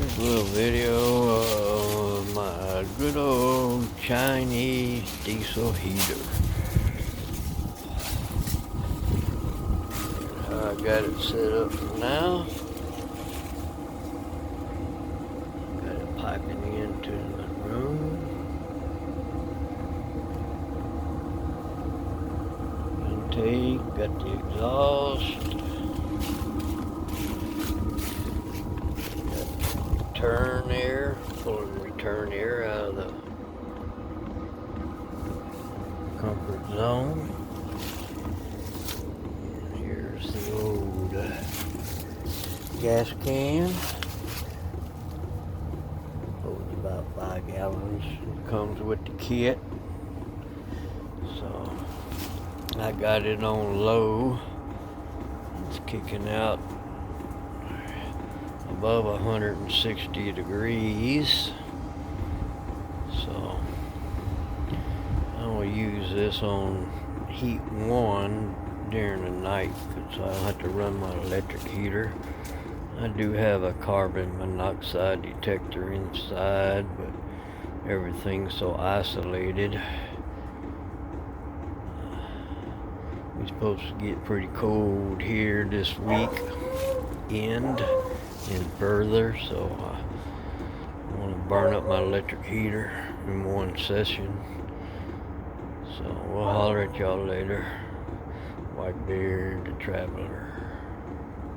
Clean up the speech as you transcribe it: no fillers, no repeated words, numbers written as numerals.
Here's a little video of my good old Chinese diesel heater. I got it set up now. Got it piping into the room. Intake, got the exhaust. Return air, pulling return air out of the comfort zone. And here's the old gas can. Holds about 5 gallons. It comes with the kit. So I got it on low. It's kicking out above 160 degrees, so I will use this on heat 1 during the night because I have to run my electric heater. I do have a carbon monoxide detector inside, but everything's so isolated. We're supposed to get pretty cold here this week and further, so I want to burn up my electric heater in one session. So we'll holler at y'all later. Whitebeard the Traveler.